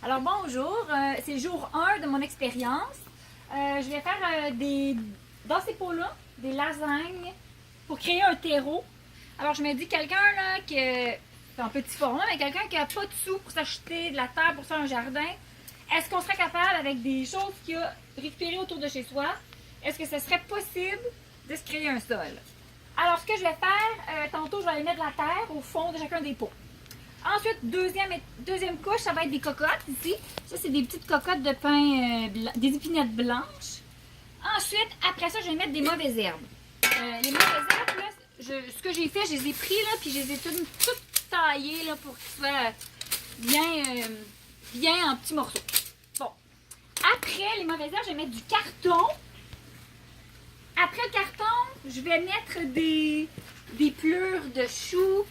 Alors bonjour, c'est le jour 1 de mon expérience. Je vais faire dans ces pots-là, des lasagnes pour créer un terreau. Alors je me dis quelqu'un là qui c'est un petit format, mais quelqu'un qui n'a pas de sous pour s'acheter de la terre pour faire un jardin, est-ce qu'on serait capable avec des choses qu'il a récupérées autour de chez soi, est-ce que ce serait possible de se créer un sol? Alors ce que je vais faire, tantôt je vais aller mettre de la terre au fond de chacun des pots. Ensuite, deuxième couche, ça va être des cocottes ici. Ça, c'est des petites cocottes de pain, des épinettes blanches. Ensuite, après ça, je vais mettre des mauvaises herbes. Les mauvaises herbes, là, ce que j'ai fait, je les ai pris, là, puis je les ai toutes taillées là, pour qu'ils soient bien en petits morceaux. Bon. Après les mauvaises herbes, je vais mettre du carton. Après le carton, je vais mettre des plures de choux,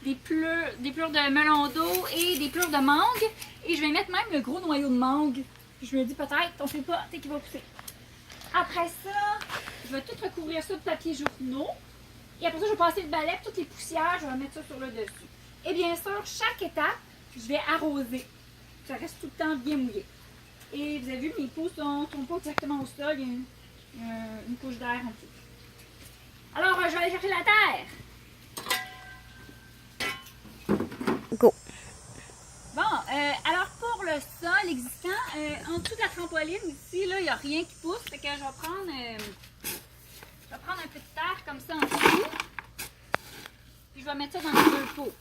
des plures de melon d'eau et des plures de mangue. Et je vais mettre même le gros noyau de mangue. Je me dis peut-être, on ne sait pas, peut-être qu'il va pousser. Après ça, je vais tout recouvrir ça de papier journaux. Et après ça, je vais passer le balai, toutes les poussières, je vais mettre ça sur le dessus. Et bien sûr, chaque étape, je vais arroser. Ça reste tout le temps bien mouillé. Et vous avez vu, mes pots ne sont pas exactement au sol, il y a une couche d'air en dessous. Alors, je vais aller chercher la terre. Go! Bon, alors pour le sol existant, en dessous de la trampoline ici, là, il n'y a rien qui pousse. Fait que je vais prendre un peu de terre comme ça en dessous. Puis je vais mettre ça dans les deux pots.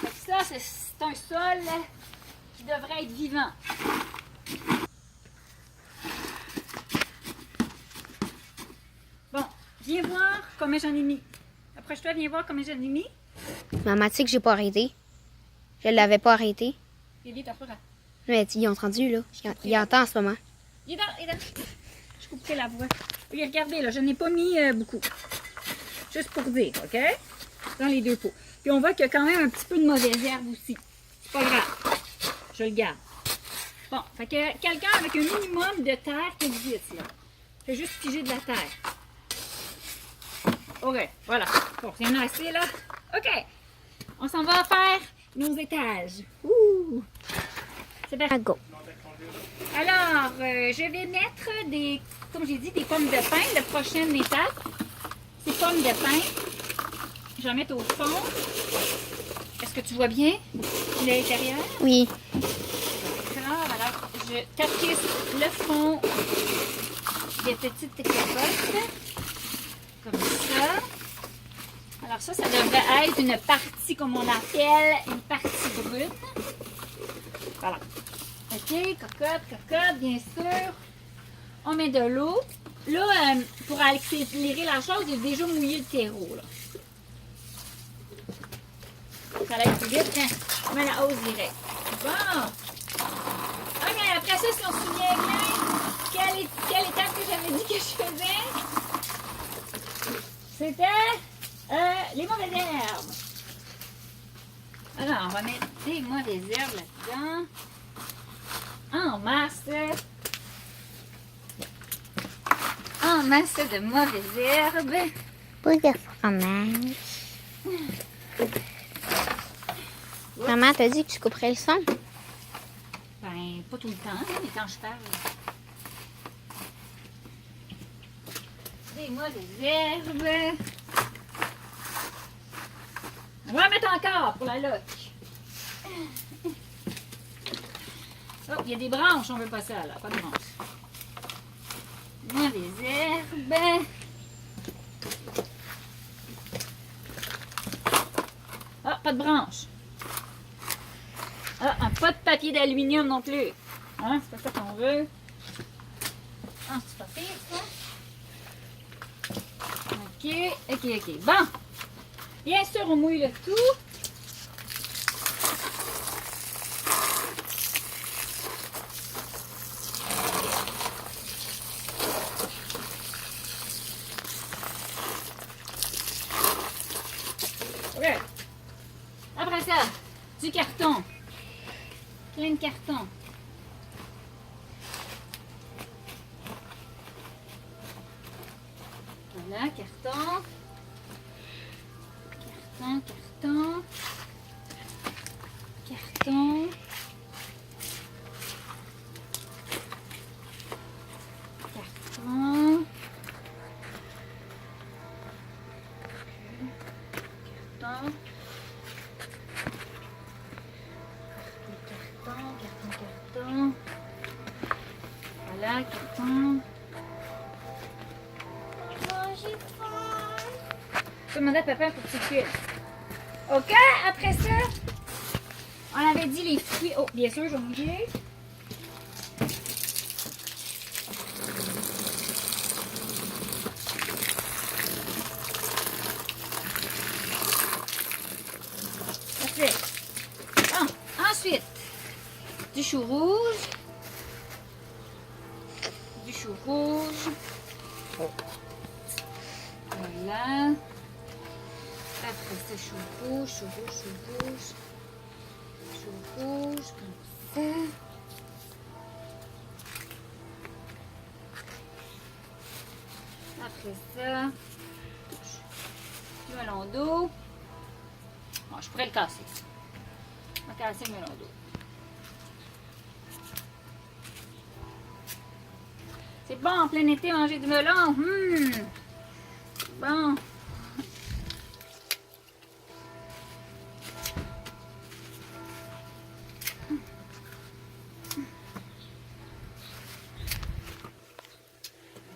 Fait que ça, c'est un sol qui devrait être vivant. Bon, viens voir combien j'en ai mis. Approche-toi, viens voir combien j'en ai mis. Maman, tu sais que j'ai pas arrêté. Je l'avais pas arrêté. Il est t'as pas. Mais ils ont entendu, là. Il entend en ce moment. Il est dans. Je couperai la voix. Oui, regardez, là, je n'ai pas mis beaucoup. Juste pour dire, OK? Dans les deux pots. Puis on voit qu'il y a quand même un petit peu de mauvaise herbe aussi. C'est pas grave. Je le garde. Bon, fait que quelqu'un avec un minimum de terre qui existe, là. Fait juste piger de la terre. OK, voilà. Bon, il y en a assez, là. OK. On s'en va faire nos étages. Ouh! C'est bien. Go! Alors, je vais mettre comme j'ai dit, des pommes de pin. La prochaine étape, c'est pommes de pin. Je vais en mettre au fond. Est-ce que tu vois bien l'intérieur? Oui. Alors, je tapisse le fond des petites capotes. Comme ça. Alors ça devrait être une partie, comme on appelle, une partie brune. Voilà. OK, cocotte, bien sûr. On met de l'eau. Là, pour accélérer la chose, j'ai déjà mouillé le terreau. Là. Ça va être plus vite, hein? On met la hausse direct. Bon. OK, après ça, si on se souvient bien, quelle étape que j'avais dit que je faisais? C'était les mauvaises herbes. Alors, on va mettre des mauvaises herbes là-dedans. En masse de mauvaises herbes. Pour de fromage. Maman, t'as dit que tu couperais le son? Ben, pas tout le temps, hein, mais quand je parle. Des mauvaises herbes. On va en mettre encore pour la loque. Oh, il y a des branches, on veut pas ça là, pas de branches. Mauvaises herbes. Ah, pas de branches. Ah, pas de papier d'aluminium non plus. Hein, c'est pas ça qu'on veut. Ah, c'est pas pire, ça. OK. Bon. Bien sûr, on mouille le tout. OK. Après ça, du carton. Plein de carton. Voilà, carton. carton, carton. Carton. Carton. Carton. Carton. Voilà, carton. J'ai faim. Je vais demander à papa pour que tu files. OK, après ça, on avait dit les fruits. Oh, bien sûr, je vais manger. Parfait. Bon, ensuite, du chou rouge. Du chou rouge. Voilà. Après ça, chou rouge, chou rouge, chou rouge. Chou rouge, comme ça. Après ça, du melon d'eau. Bon, je pourrais le casser. On va casser le melon d'eau. C'est bon, en plein été, manger du melon. Bon.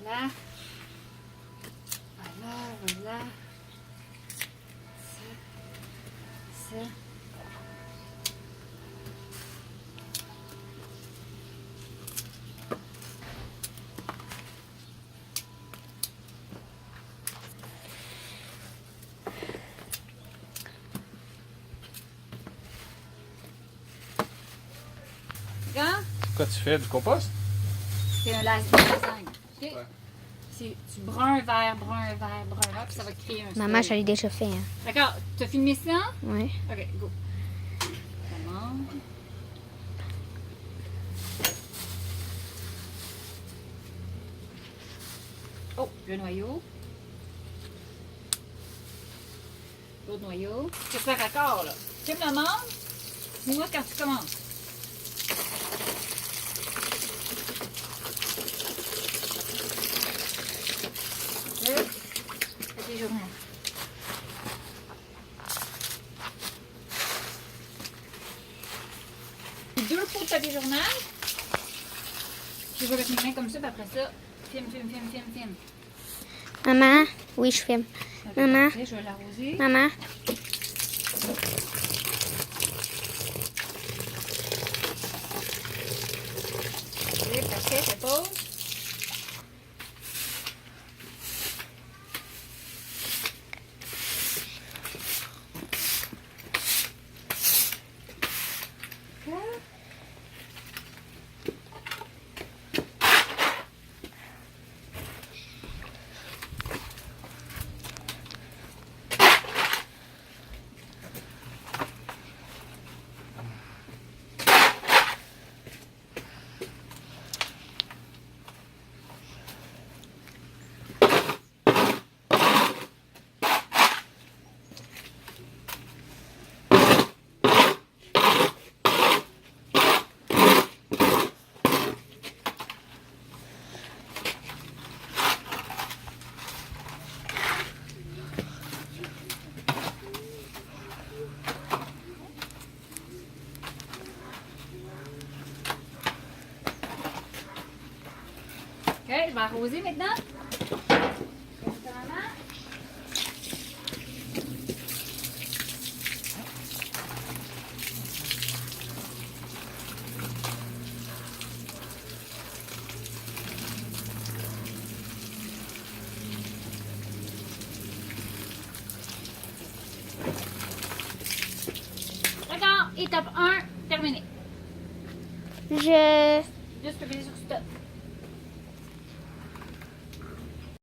Voilà. Voilà. Ça. Regarde, Quoi tu fais? Du compost? c'est un lasagne. OK? Ouais. C'est du brun, vert, puis ça va créer un Maman, je soleil. l'ai déjà fait. Hein. D'accord, t'as filmé ça? Ouais. OK, go. Comment? Oh, le noyau. L'autre noyau. C'est pas raccord, là. Tu me demandes? Dis-moi quand tu commences. Papier journal. Deux pots de papier journal. Je vais avec mes mains comme ça, puis après ça, filme. Maman, oui, je filme. Ok, Maman. parfait, je vais l'arroser. Maman, Ok, parfait, c'est pause. Ok, je vais arroser maintenant. Maman. D'accord, étape 1, terminé. je... Juste appuyer sur stop.